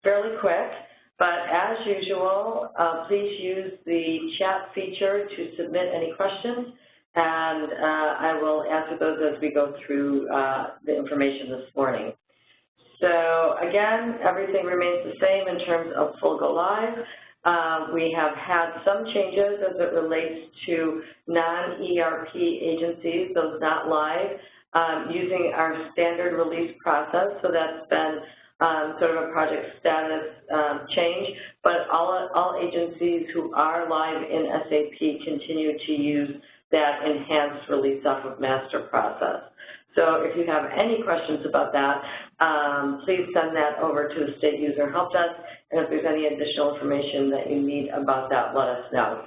fairly quick, but as usual, please use the chat feature to submit any questions, and I will answer those as we go through the information this morning. So again, everything remains the same in terms of full go live. We have had some changes as it relates to non-ERP agencies, those not live, using our standard release process. So that's been sort of a project status change, but all agencies who are live in SAP continue to use that enhanced release off of master process. So if you have any questions about that, please send that over to the State User Help Desk, and if there's any additional information that you need about that, let us know.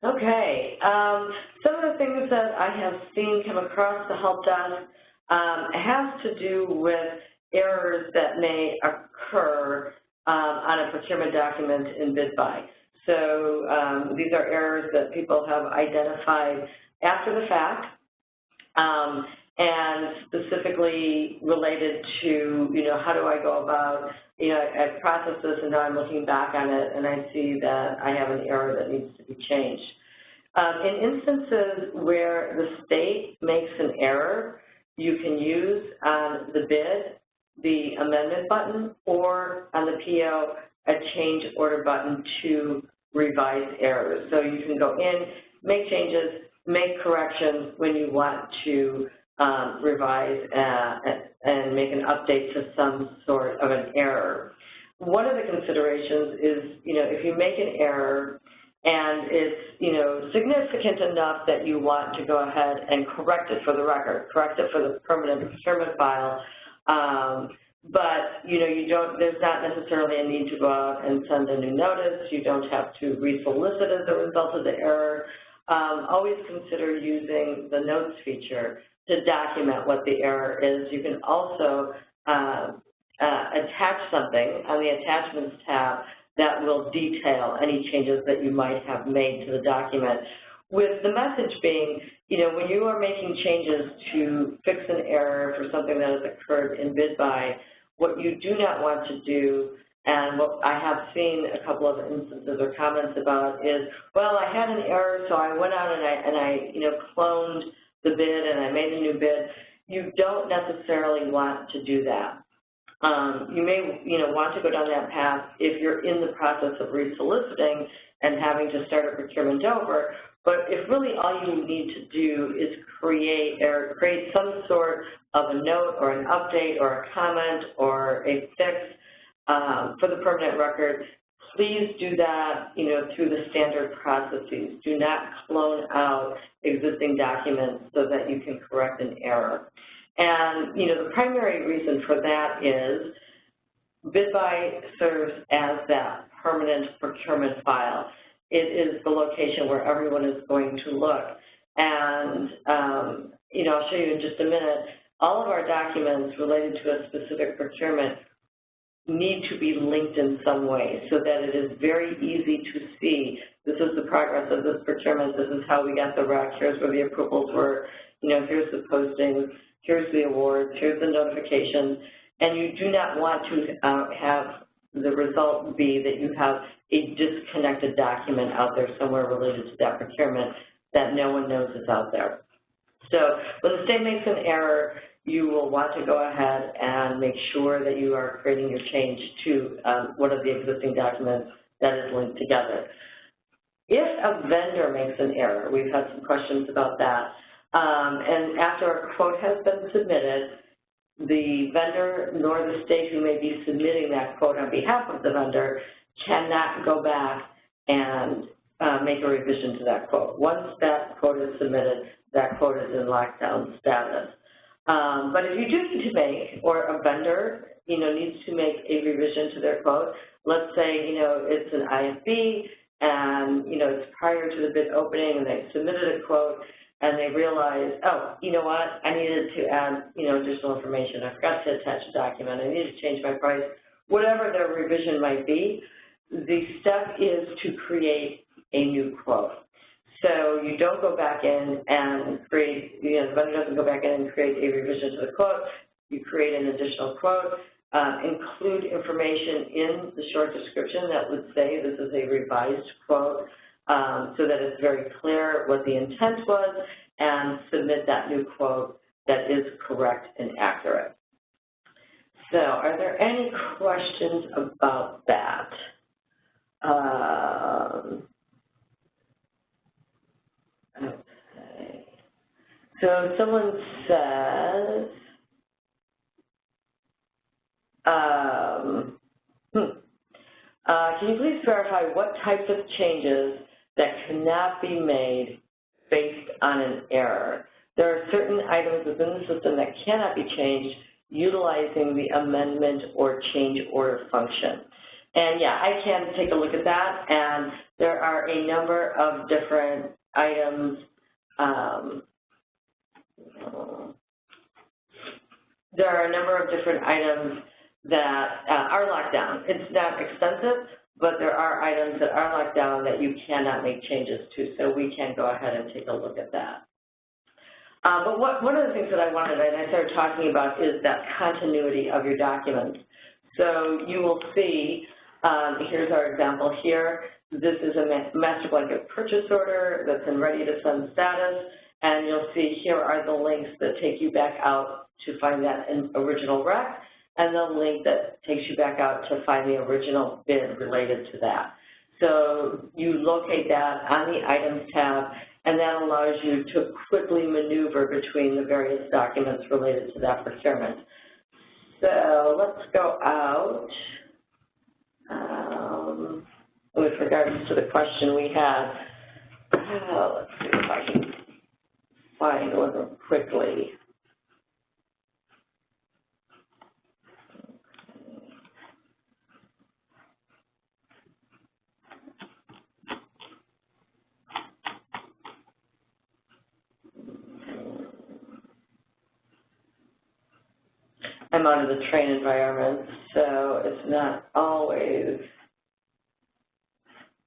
Okay, some of the things that I have seen come across the Help Desk has to do with errors that may occur on a procurement document in BidBuy. So these are errors that people have identified after the fact, and specifically related to, how do I go about, I processed this and now I'm looking back on it and I see that I have an error that needs to be changed. In instances where the state makes an error, you can use on the bid the amendment button, or on the PO a change order button to revise errors. So you can go in, make changes, make corrections when you want to revise and make an update to some sort of an error. One of the considerations is, if you make an error and it's, significant enough that you want to go ahead and correct it for the record, correct it for the permanent procurement file, but, there's not necessarily a need to go out and send a new notice. You don't have to resolicit as a result of the error. Always consider using the notes feature to document what the error is. You can also attach something on the attachments tab that will detail any changes that you might have made to the document, with the message being, when you are making changes to fix an error for something that has occurred in BidBuy, what you do not want to do, and what I have seen a couple of instances or comments about is, well, I had an error, so I went out and I cloned the bid and I made a new bid. You don't necessarily want to do that. You may, want to go down that path if you're in the process of resoliciting and having to start a procurement over. But if really all you need to do is create some sort of a note or an update or a comment or a fix for the permanent record, please do that, through the standard processes. Do not clone out existing documents so that you can correct an error. And, the primary reason for that is BidBuy serves as that permanent procurement file. It is the location where everyone is going to look. And, I'll show you in just a minute, all of our documents related to a specific procurement need to be linked in some way so that it is very easy to see, this is the progress of this procurement, this is how we got the rec, here's where the approvals were, here's the postings, here's the awards, here's the notifications, and you do not want to have the result be that you have a disconnected document out there somewhere related to that procurement that no one knows is out there. So when the state makes an error, you will want to go ahead and make sure that you are creating your change to one of the existing documents that is linked together. If a vendor makes an error, we've had some questions about that, and after a quote has been submitted, the vendor nor the state who may be submitting that quote on behalf of the vendor cannot go back and make a revision to that quote. Once that quote is submitted, that quote is in lockdown status. But if you do need to make, or a vendor, needs to make a revision to their quote, let's say, it's an IFB and, it's prior to the bid opening and they submitted a quote and they realize, oh, you know what, I needed to add, additional information. I forgot to attach a document. I needed to change my price. Whatever their revision might be, the step is to create a new quote. So you don't go back in and create, the vendor doesn't go back in and create a revision to the quote. You create an additional quote. include information in the short description that would say this is a revised quote, so that it's very clear what the intent was, and submit that new quote that is correct and accurate. So are there any questions about that? Okay. So someone says, can you please verify what types of changes that cannot be made based on an error? There are certain items within the system that cannot be changed utilizing the amendment or change order function. And yeah, I can take a look at that, and there are a number of different items. There are a number of different items that are locked down. It's not extensive, but there are items that are locked down that you cannot make changes to, so we can go ahead and take a look at that. But one of the things that I wanted, and I started talking about, is that continuity of your documents. So you will see, here's our example here. This is a master blanket purchase order that's in ready to send status, and you'll see here are the links that take you back out to find that original rec, and the link that takes you back out to find the original bid related to that. So you locate that on the Items tab, and that allows you to quickly maneuver between the various documents related to that procurement. So let's go out with regards to the question we had. Let's see if I can find one quickly. I'm out of the train environment, so it's not always,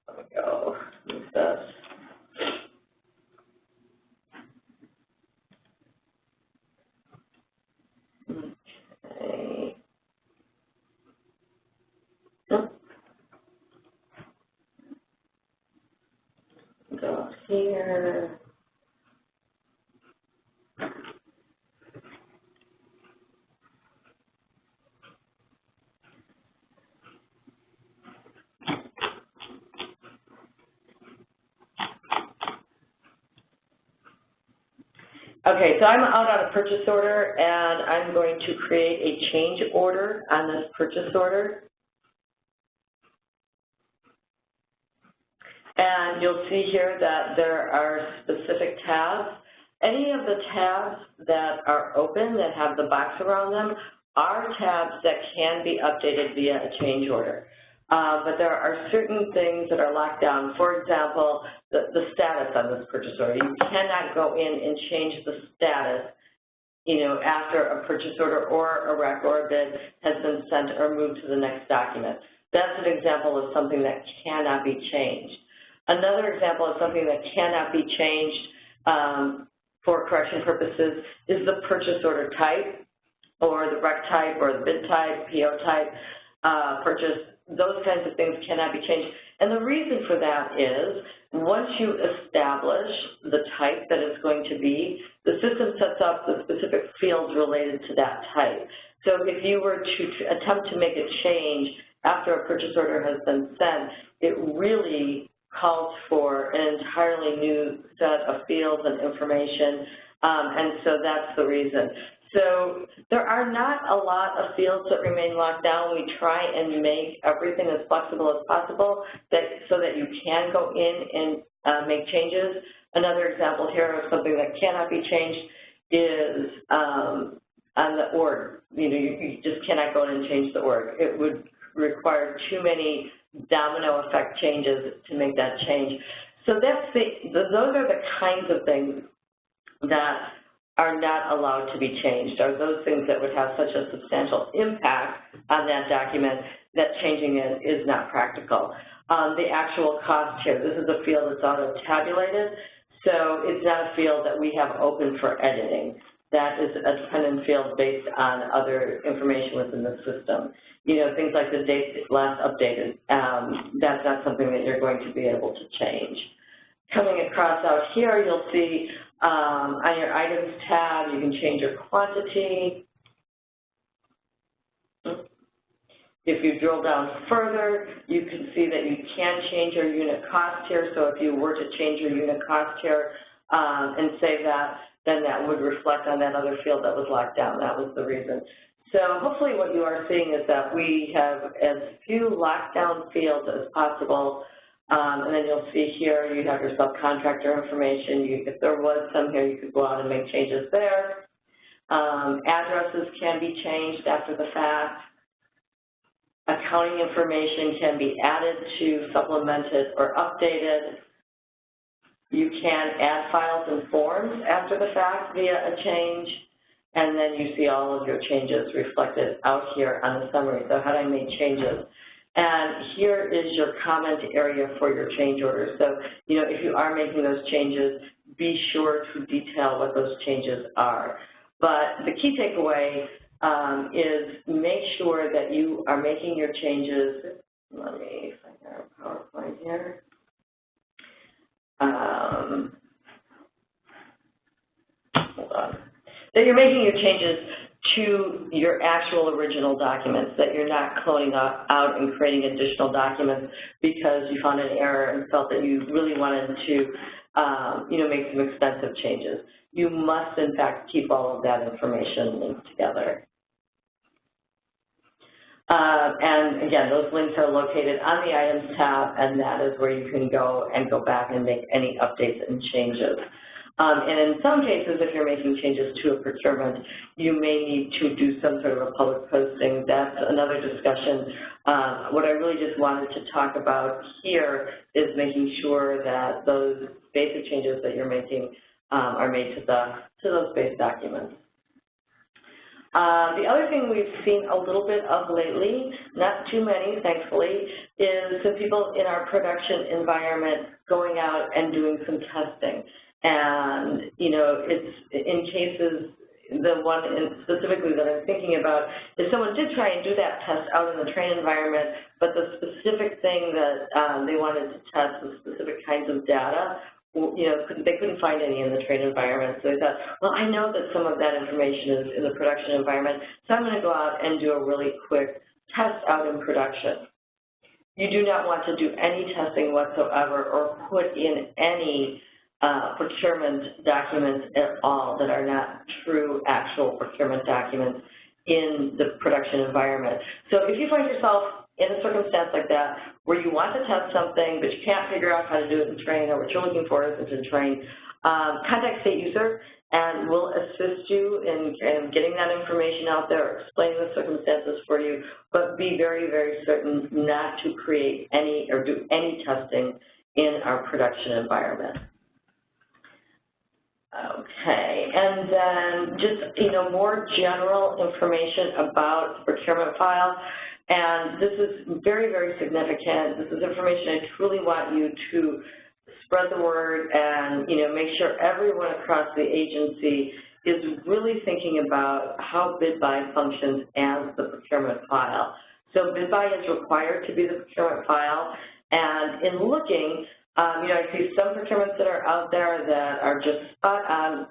let me go with this. Okay. Go here. Okay, so I'm out on a purchase order, and I'm going to create a change order on this purchase order. And you'll see here that there are specific tabs. Any of the tabs that are open that have the box around them are tabs that can be updated via a change order. But there are certain things that are locked down. For example, the status on this purchase order. You cannot go in and change the status, after a purchase order or a rec or a bid has been sent or moved to the next document. That's an example of something that cannot be changed. Another example of something that cannot be changed for correction purposes is the purchase order type, or the rec type, or the bid type, PO type, purchase. Those kinds of things cannot be changed. And the reason for that is once you establish the type that it's going to be, the system sets up the specific fields related to that type. So if you were to attempt to make a change after a purchase order has been sent, it really calls for an entirely new set of fields and information, and so that's the reason. So there are not a lot of fields that remain locked down. We try and make everything as flexible as possible so that you can go in and make changes. Another example here of something that cannot be changed is on the org. You just cannot go in and change the org. It would require too many domino effect changes to make that change. So those are the kinds of things that are not allowed to be changed, are those things that would have such a substantial impact on that document that changing it is not practical. The actual cost here, this is a field that's auto-tabulated, so it's not a field that we have open for editing. that is a dependent field based on other information within the system. You know, things like the date last updated, that's not something that you're going to be able to change. Coming across out here, you'll see on your items tab, you can change your quantity. If you drill down further, you can see that you can change your unit cost here. So if you were to change your unit cost here and save that, then that would reflect on that other field that was locked down. That was the reason. So hopefully what you are seeing is that we have as few lockdown fields as possible. And then you'll see here you have your subcontractor information. If there was some here, you could go out and make changes there. Addresses can be changed after the fact. Accounting information can be added to, supplemented, or updated. You can add files and forms after the fact via a change, and then you see all of your changes reflected out here on the summary. So had I made changes? And here is your comment area for your change order. So, you know, if you are making those changes, be sure to detail what those changes are. But the key takeaway is make sure that you are making your changes. Let me find our PowerPoint here. Hold on. That you're making your changes to your actual original documents, that you're not cloning out and creating additional documents because you found an error and felt that you really wanted to, you know, make some expensive changes. You must, in fact, keep all of that information linked together. And again, those links are located on the Items tab, and that is where you can go and go back and make any updates and changes. And in some cases, if you're making changes to a procurement, you may need to do some sort of a public posting. That's another discussion. What I really just wanted to talk about here is making sure that those basic changes that you're making are made to those base documents. The other thing we've seen a little bit of lately, not too many, thankfully, is some people in our production environment going out and doing some testing. And, you know, it's in cases, the one specifically that I'm thinking about is someone did try and do that test out in the train environment, but the specific thing that they wanted to test, the specific kinds of data, you know, they couldn't find any in the train environment. So they thought, well, I know that some of that information is in the production environment, so I'm going to go out and do a really quick test out in production. You do not want to do any testing whatsoever or put in any procurement documents at all that are not true actual procurement documents in the production environment. So if you find yourself in a circumstance like that where you want to test something but you can't figure out how to do it in train, or what you're looking for isn't in train, contact State User and we'll assist you in getting that information out there, explaining the circumstances for you, but be very, very certain not to create any or do any testing in our production environment. Okay, and then just, you know, more general information about the procurement file. And this is very, very significant. This is information I truly want you to spread the word and, you know, make sure everyone across the agency is really thinking about how BidBuy functions as the procurement file. So BidBuy is required to be the procurement file, and in looking, you know, I see some procurements that are out there that are just spot on,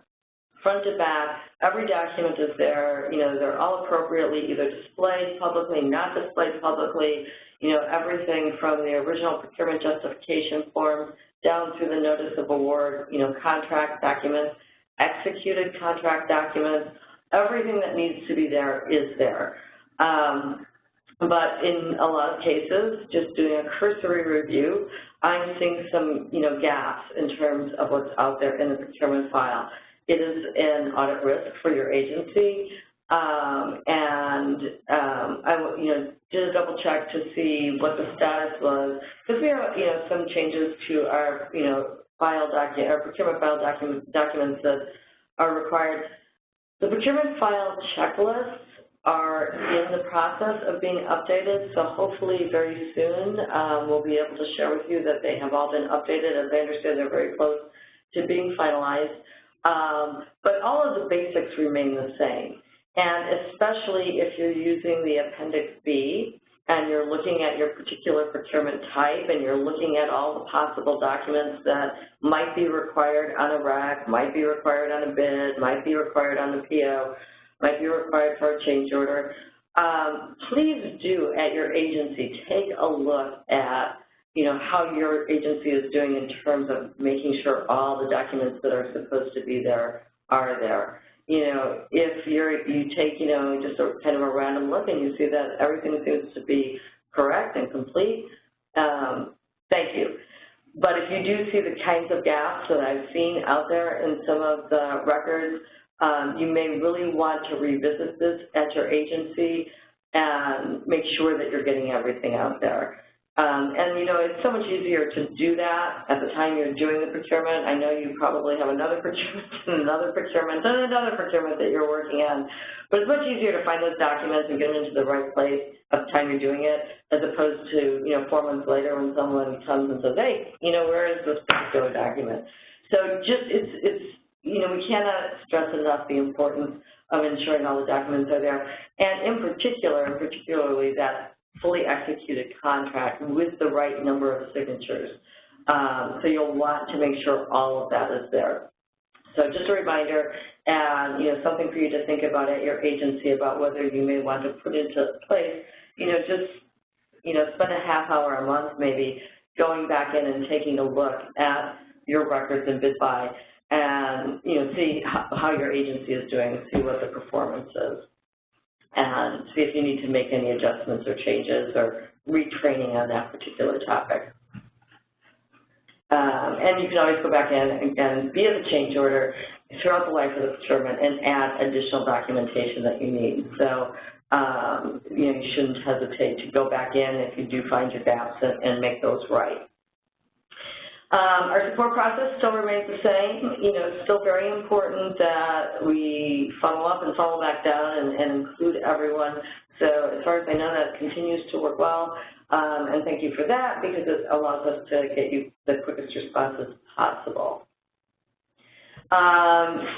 front to back. Every document is there. You know, they're all appropriately either displayed publicly, not displayed publicly. You know, everything from the original procurement justification forms down through the notice of award, you know, contract documents, executed contract documents. Everything that needs to be there is there. But in a lot of cases, just doing a cursory review, I'm seeing some, you know, gaps in terms of what's out there in the procurement file. It is an audit risk for your agency, and I, you know, did a double check to see what the status was, because we have, you know, some changes to our, you know, file document, our procurement file documents that are required. The procurement file checklists are in the process of being updated, so hopefully very soon we'll be able to share with you that they have all been updated. As I understand, they're very close to being finalized. But all of the basics remain the same. And especially if you're using the Appendix B and you're looking at your particular procurement type and you're looking at all the possible documents that might be required on a REC, might be required on a bid, might be required on the PO, might be required for a change order, please do at your agency take a look at how your agency is doing in terms of making sure all the documents that are supposed to be there are there. If you take, just a kind of a random look and you see that everything seems to be correct and complete, thank you. But if you do see the kinds of gaps that I've seen out there in some of the records, you may really want to revisit this at your agency and make sure that you're getting everything out there. And, it's so much easier to do that at the time you're doing the procurement. I know you probably have another procurement and another procurement and another procurement that you're working on, but it's much easier to find those documents and get them into the right place at the time you're doing it, as opposed to, 4 months later when someone comes and says, hey, where is this particular document? So just, we cannot stress enough the importance of ensuring all the documents are there, and particularly that fully executed contract with the right number of signatures. So you'll want to make sure all of that is there. So just a reminder, and something for you to think about at your agency about whether you may want to put into place, spend a half hour a month maybe going back in and taking a look at your records in BidBuy and see how your agency is doing, see what the performance is, and see if you need to make any adjustments or changes or retraining on that particular topic. And you can always go back in and via the change order throughout the life of the procurement and add additional documentation that you need. So you shouldn't hesitate to go back in if you do find your gaps and make those right. Our support process still remains the same. It's still very important that we funnel up and funnel back down and include everyone. So as far as I know, that continues to work well. And thank you for that, because it allows us to get you the quickest responses possible.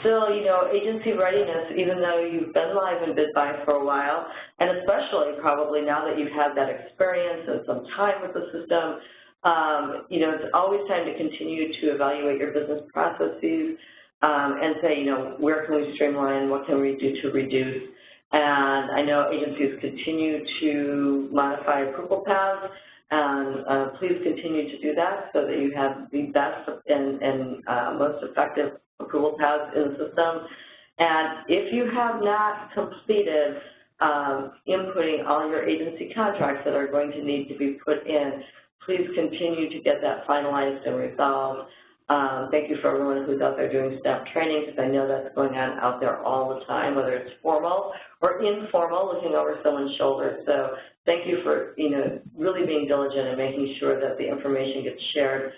Still, agency readiness, even though you've been live in BidBuy for a while, and especially probably now that you've had that experience and some time with the system, it's always time to continue to evaluate your business processes and say, where can we streamline, what can we do to reduce? And I know agencies continue to modify approval paths, and please continue to do that so that you have the best and most effective approval paths in the system. And if you have not completed inputting all your agency contracts that are going to need to be put in, please continue to get that finalized and resolved. Thank you for everyone who's out there doing staff training, because I know that's going on out there all the time, whether it's formal or informal, looking over someone's shoulder. So thank you for really being diligent and making sure that the information gets shared.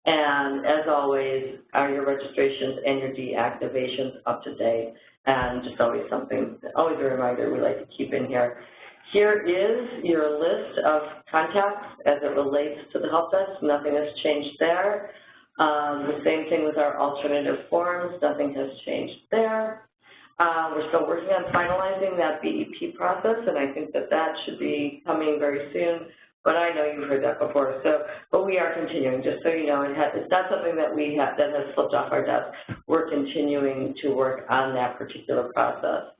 And as always, are your registrations and your deactivations up to date? And just always a reminder we like to keep in here. Here is your list of contacts as it relates to the help desk. Nothing has changed there. The same thing with our alternative forms. Nothing has changed there. We're still working on finalizing that BEP process, and I think that should be coming very soon. But I know you've heard that before. But we are continuing. Just so you know, it's not something that that has slipped off our desk. We're continuing to work on that particular process.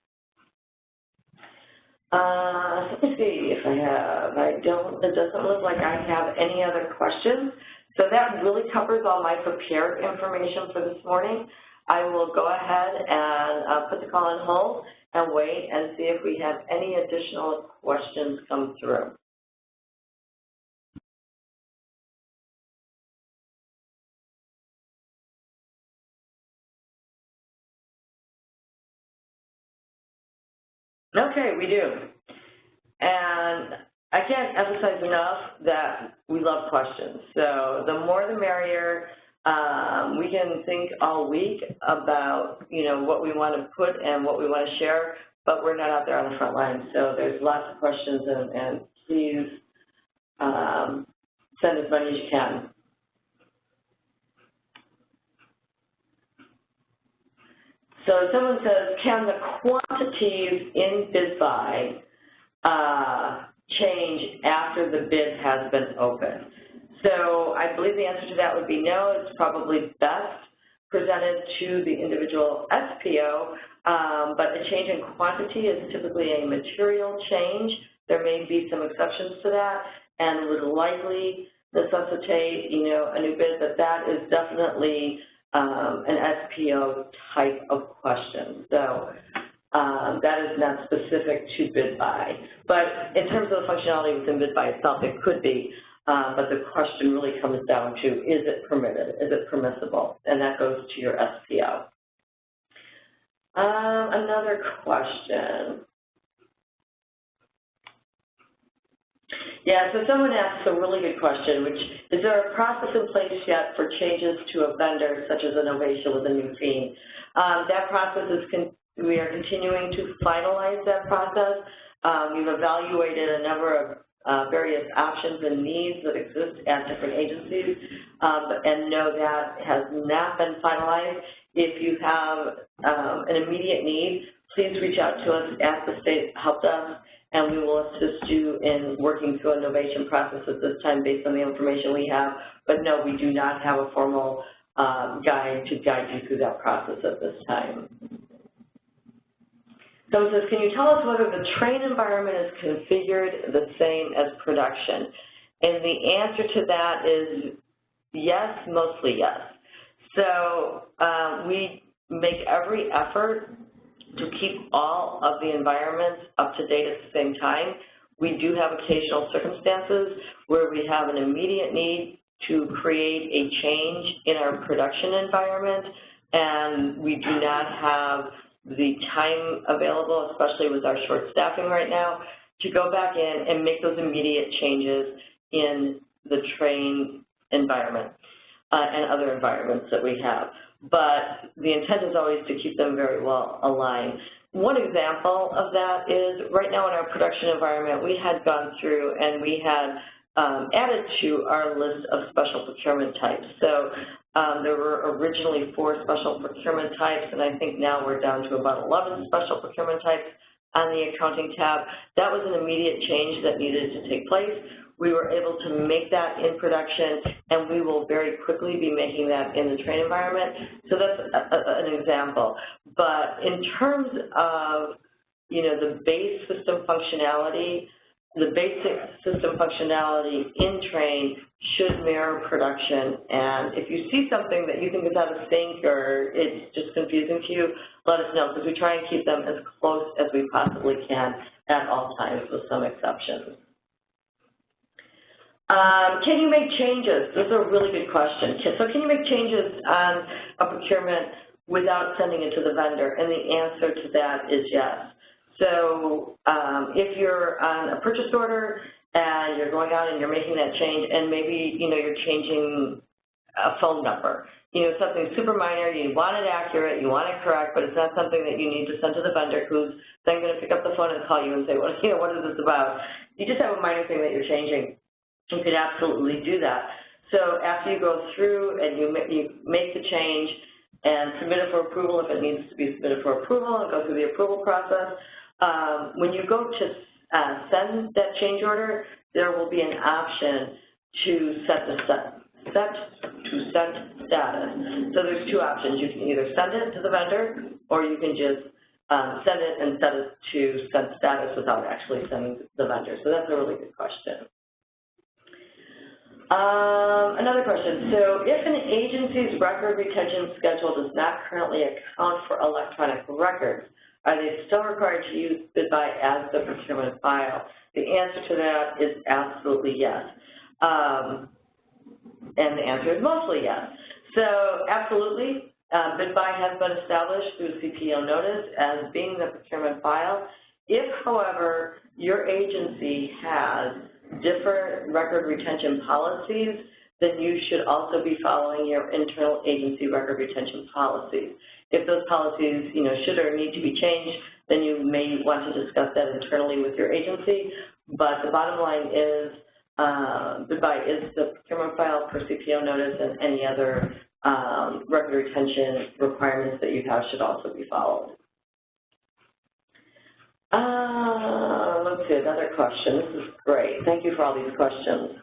Let me see if I have. It doesn't look like I have any other questions. So that really covers all my prepared information for this morning. I will go ahead and put the call on hold and wait and see if we have any additional questions come through. Okay, we do. And I can't emphasize enough that we love questions. So the more the merrier. We can think all week about, what we want to put and what we want to share, but we're not out there on the front line. So there's lots of questions, and please send as many as you can. So someone says, can the quantities in BidBuy change after the bid has been opened? So I believe the answer to that would be no. It's probably best presented to the individual SPO, but a change in quantity is typically a material change. There may be some exceptions to that and would likely necessitate, a new bid, but that is definitely an SPO type of question. So that is not specific to BidBuy. But in terms of the functionality within BidBuy itself, it could be, but the question really comes down to, is it permitted? Is it permissible? And that goes to your SPO. Another question. Yeah, so someone asks a really good question, which is there a process in place yet for changes to a vendor, such as a novation with a new theme? That process is, we are continuing to finalize that process. We've evaluated a number of various options and needs that exist at different agencies, and no, that has not been finalized. If you have an immediate need, please reach out to us at the State Help Desk, and we will assist you in working through a novation process at this time based on the information we have. But no, we do not have a formal guide to guide you through that process at this time. Someone says, can you tell us whether the train environment is configured the same as production? And the answer to that is yes, mostly yes. So we make every effort to keep all of the environments up to date at the same time. We do have occasional circumstances where we have an immediate need to create a change in our production environment, and we do not have the time available, especially with our short staffing right now, to go back in and make those immediate changes in the train environment and other environments that we have. But the intent is always to keep them very well aligned. One example of that is right now in our production environment, we had gone through and we had added to our list of special procurement types. So there were originally 4 special procurement types, and I think now we're down to about 11 special procurement types on the accounting tab. That was an immediate change that needed to take place. We were able to make that in production, and we will very quickly be making that in the train environment. So that's an example. But in terms of, the base system functionality, the basic system functionality in train should mirror production. And if you see something that you think is out of sync or it's just confusing to you, let us know, because we try and keep them as close as we possibly can at all times, with some exceptions. Can you make changes? This is a really good question. So can you make changes on a procurement without sending it to the vendor? And the answer to that is yes. So if you're on a purchase order and you're going out and you're making that change, and maybe, you're changing a phone number, something super minor, you want it accurate, you want it correct, but it's not something that you need to send to the vendor, who's then going to pick up the phone and call you and say, well, what is this about? You just have a minor thing that you're changing. You could absolutely do that. So after you go through and you make the change and submit it for approval, if it needs to be submitted for approval, and go through the approval process, when you go to send that change order, there will be an option to set the sent status. So there's 2 options. You can either send it to the vendor, or you can just send it and set it to sent status without actually sending the vendor. So that's a really good question. Another question. So if an agency's record retention schedule does not currently account for electronic records, are they still required to use BidBuy as the procurement file? The answer to that is absolutely yes. And the answer is mostly yes. So absolutely, BidBuy has been established through CPO notice as being the procurement file. If, however, your agency has different record retention policies, then you should also be following your internal agency record retention policies. If those policies, should or need to be changed, then you may want to discuss that internally with your agency. But the bottom line is, BidBuy is the procurement file per CPO notice, and any other record retention requirements that you have should also be followed. Let's see, another question. This is great. Thank you for all these questions.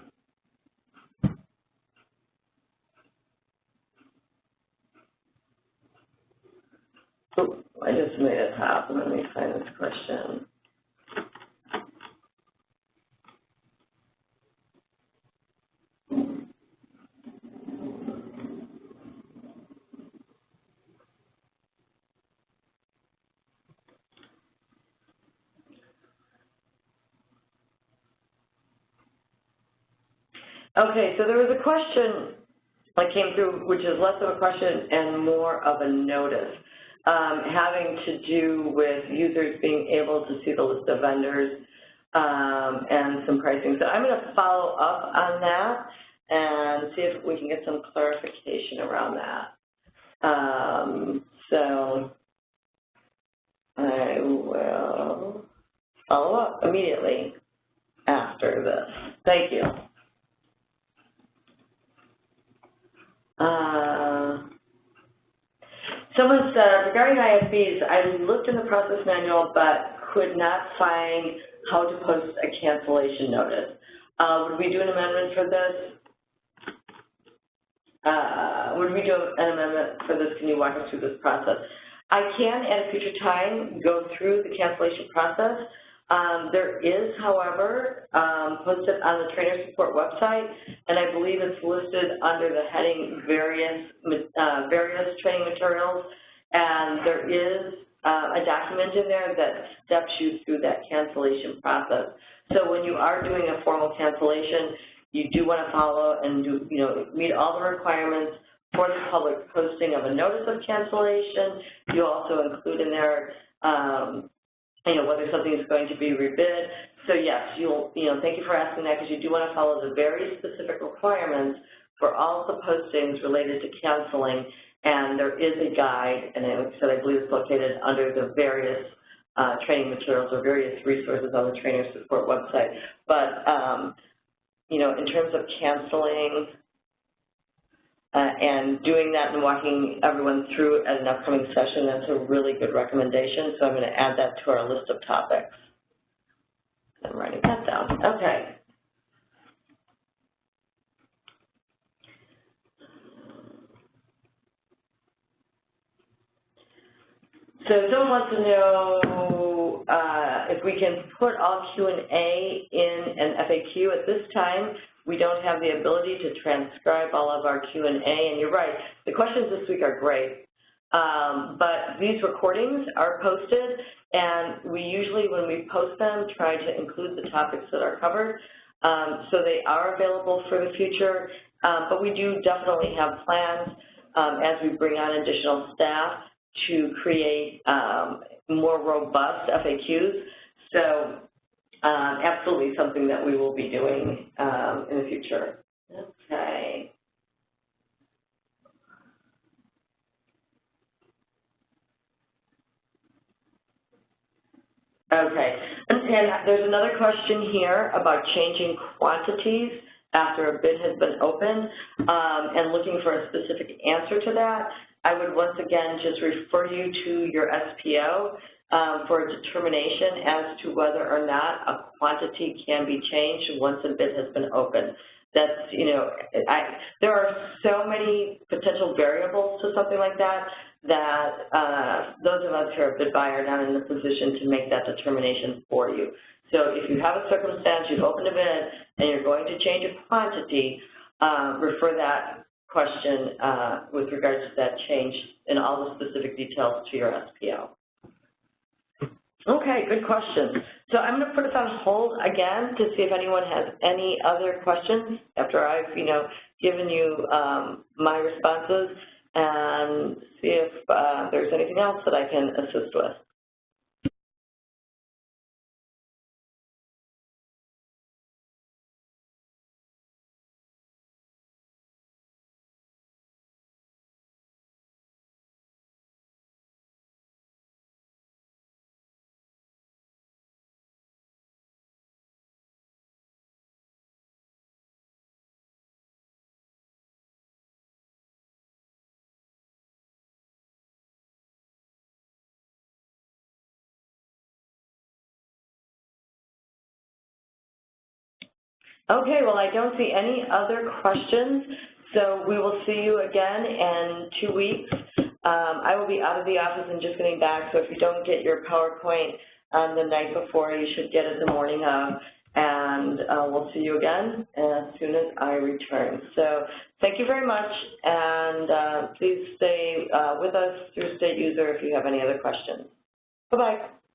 Oh, I just made it top. Let me find this question. Okay, so there was a question that came through, which is less of a question and more of a notice, having to do with users being able to see the list of vendors and some pricing. So I'm going to follow up on that and see if we can get some clarification around that. So I will follow up immediately after this. Thank you. Someone said, regarding ISBs, I looked in the process manual but could not find how to post a cancellation notice. Would we do an amendment for this? Can you walk us through this process? I can, at a future time, go through the cancellation process. There is, however, posted on the trainer support website, and I believe it's listed under the heading various training materials, and there is a document in there that steps you through that cancellation process. So when you are doing a formal cancellation, you do want to follow and meet all the requirements for the public posting of a notice of cancellation. You also include in there whether something is going to be rebid. So yes, thank you for asking that, because you do want to follow the very specific requirements for all the postings related to canceling, and there is a guide, and like I said, I believe it's located under the various training materials or various resources on the trainer support website. But, in terms of canceling and doing that and walking everyone through it at an upcoming session, that's a really good recommendation. So I'm going to add that to our list of topics. I'm writing that down. Okay. So someone wants to know if we can put all Q&A in an FAQ. At this time, we don't have the ability to transcribe all of our Q&A, and you're right, the questions this week are great. But these recordings are posted, and we usually, when we post them, try to include the topics that are covered. So they are available for the future, but we do definitely have plans as we bring on additional staff to create more robust FAQs. So absolutely something that we will be doing in the future. Okay. Okay, and there's another question here about changing quantities after a bid has been opened and looking for a specific answer to that. I would once again just refer you to your SPO for a determination as to whether or not a quantity can be changed once a bid has been opened. That's, there are so many potential variables to something like that those of us here at BidBuy are not in the position to make that determination for you. So if you have a circumstance, you've opened a bid, and you're going to change a quantity, refer that question with regards to that change in all the specific details to your SPO. Okay, good question. So I'm going to put us on hold again to see if anyone has any other questions after I've, given you my responses, and see if there's anything else that I can assist with. Okay, well, I don't see any other questions, so we will see you again in 2 weeks. I will be out of the office and just getting back, so if you don't get your PowerPoint the night before, you should get it the morning of, and we'll see you again as soon as I return. So thank you very much, and please stay with us through State User if you have any other questions. Bye-bye.